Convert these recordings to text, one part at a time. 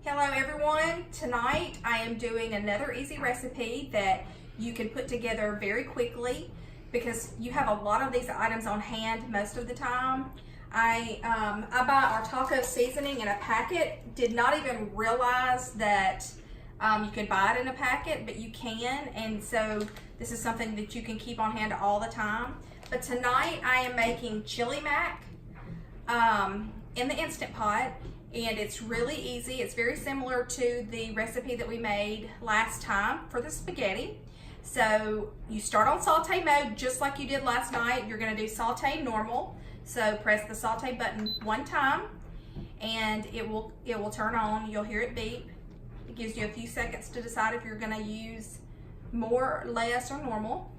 Hello everyone. Tonight I am doing another easy recipe that you can put together very quickly because you have a lot of these items on hand most of the time. I buy our taco seasoning in a packet. Did not even realize that you could buy it in a packet, but you can, and so this is something that you can keep on hand all the time. But tonight I am making chili mac in the Instant Pot. And it's really easy. It's very similar to the recipe that we made last time for the spaghetti. So you start on saute mode just like you did last night. You're gonna do saute normal. So press the saute button one time and it will turn on. You'll hear it beep. It gives you a few seconds to decide if you're gonna use more, less, or normal.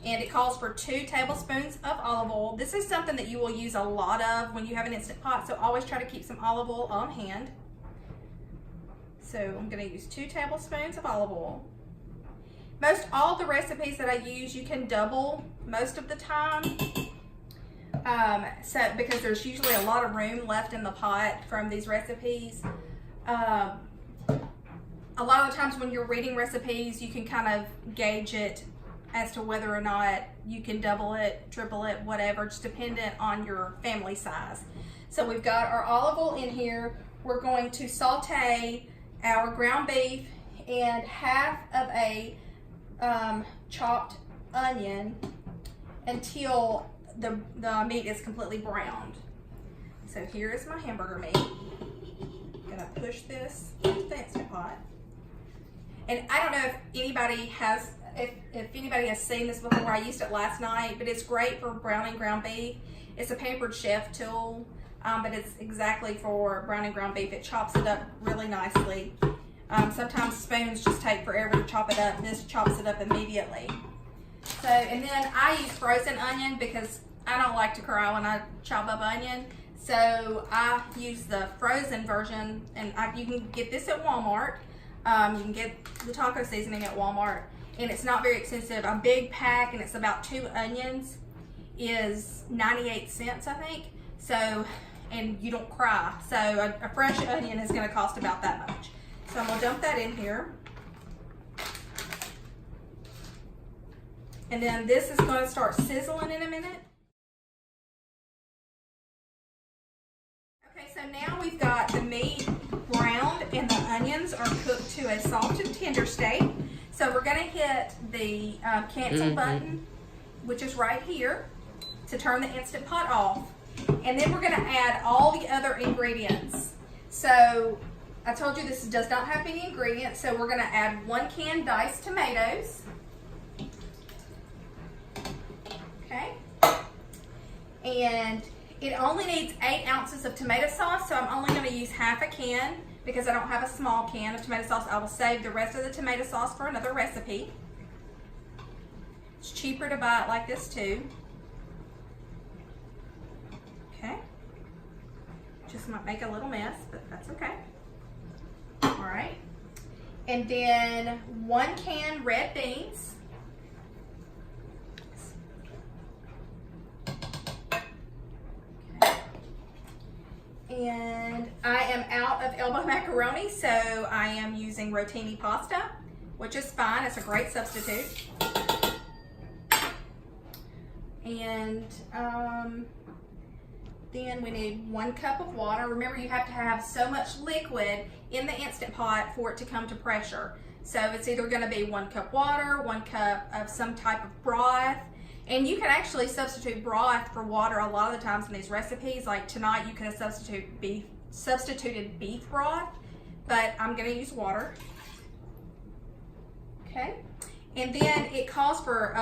And it calls for 2 tablespoons of olive oil. This is something that you will use a lot of when you have an Instant Pot, so always try to keep some olive oil on hand. So I'm gonna use 2 tablespoons of olive oil. Most all the recipes that I use, you can double most of the time. Because there's usually a lot of room left in the pot from these recipes. A lot of the times when you're reading recipes, you can kind of gauge it as to whether or not you can double it, triple it, whatever, just dependent on your family size. So we've got our olive oil in here. We're going to saute our ground beef and half of a chopped onion until the meat is completely browned. So here is my hamburger meat. I'm gonna push this into the Instant Pot. And I don't know if anybody has seen this before. I used it last night, but it's great for browning ground beef. It's a Pampered Chef tool, but it's exactly for browning ground beef. It chops it up really nicely. Sometimes spoons just take forever to chop it up. This chops it up immediately. So, and then I use frozen onion because I don't like to cry when I chop up onion. So I use the frozen version, and you can get this at Walmart. You can get the taco seasoning at Walmart, and it's not very expensive. A big pack, and it's about 2 onions, is 98 cents, I think. So, and you don't cry. So a fresh onion is gonna cost about that much. So I'm gonna dump that in here. And then this is gonna start sizzling in a minute. Okay, so now we've got the meat browned and the onions are cooked to a soft and tender state. So we're gonna hit the cancel button, which is right here, to turn the Instant Pot off. And then we're gonna add all the other ingredients. So I told you this does not have any ingredients, so we're gonna add 1 can diced tomatoes. Okay. And it only needs 8 ounces of tomato sauce, so I'm only gonna use half a can because I don't have a small can of tomato sauce. I will save the rest of the tomato sauce for another recipe. It's cheaper to buy it like this too. Okay. Just might make a little mess, but that's okay. All right. And then 1 can red beans. And I am out of elbow macaroni, so I am using rotini pasta, which is fine. It's a great substitute. And then we need 1 cup of water. Remember, you have to have so much liquid in the Instant Pot for it to come to pressure. So it's either going to be 1 cup water, 1 cup of some type of broth. And you can actually substitute broth for water a lot of the times in these recipes. Like tonight, you could have substituted beef broth, but I'm gonna use water. Okay, and then it calls for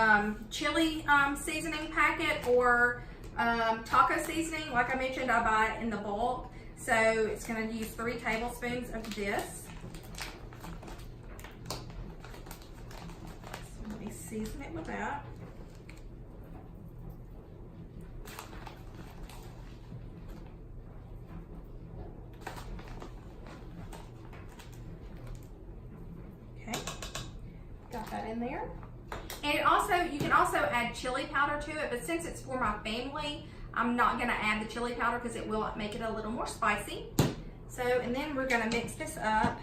chili seasoning packet or taco seasoning. Like I mentioned, I buy it in the bulk. So it's gonna use 3 tablespoons of this. So let me season it with that. Got that in there. And it also, you can also add chili powder to it, but since it's for my family, I'm not gonna add the chili powder because it will make it a little more spicy. So, and then we're gonna mix this up.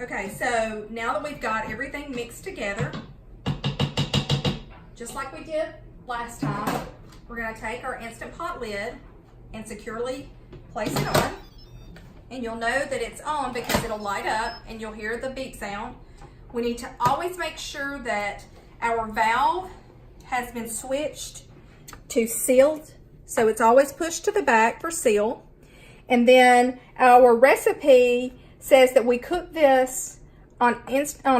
Okay, so now that we've got everything mixed together, just like we did last time, we're gonna take our Instant Pot lid and securely place it on. And you'll know that it's on because it'll light up and you'll hear the beep sound. We need to always make sure that our valve has been switched to sealed, so it's always pushed to the back for seal. And then our recipe says that we cook this on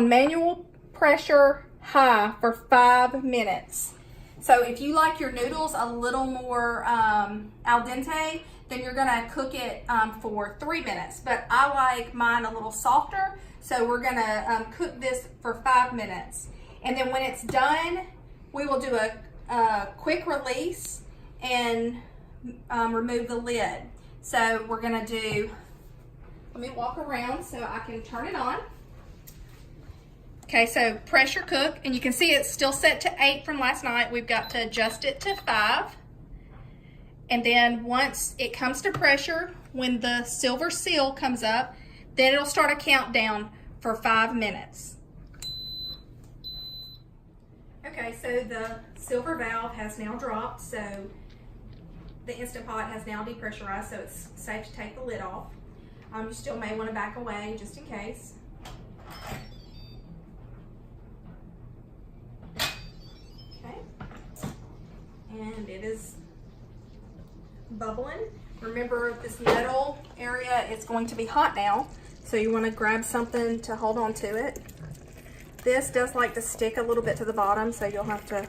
manual pressure high for 5 minutes. So if you like your noodles a little more al dente, then you're gonna cook it for 3 minutes. But I like mine a little softer, so we're gonna cook this for 5 minutes. And then when it's done, we will do a quick release and remove the lid. So we're gonna do, let me walk around so I can turn it on. Okay, so pressure cook, and you can see it's still set to 8 from last night. We've got to adjust it to 5. And then once it comes to pressure, when the silver seal comes up, then it'll start a countdown for 5 minutes. Okay, so the silver valve has now dropped, so the Instant Pot has now depressurized, so it's safe to take the lid off. You still may want to back away just in case. Okay, and it is bubbling. Remember, this metal area is going to be hot now, so you want to grab something to hold on to it. This does like to stick a little bit to the bottom, so you'll have to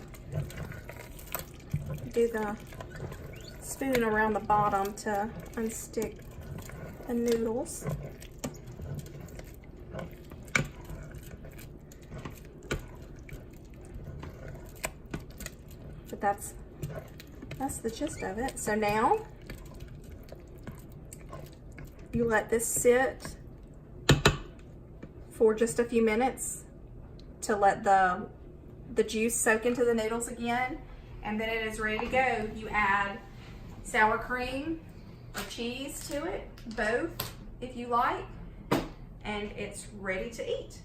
do the spoon around the bottom to unstick the noodles. But that's the gist of it. So now you let this sit for just a few minutes to let the juice soak into the noodles again, and then it is ready to go. You add sour cream or cheese to it, both if you like, and it's ready to eat.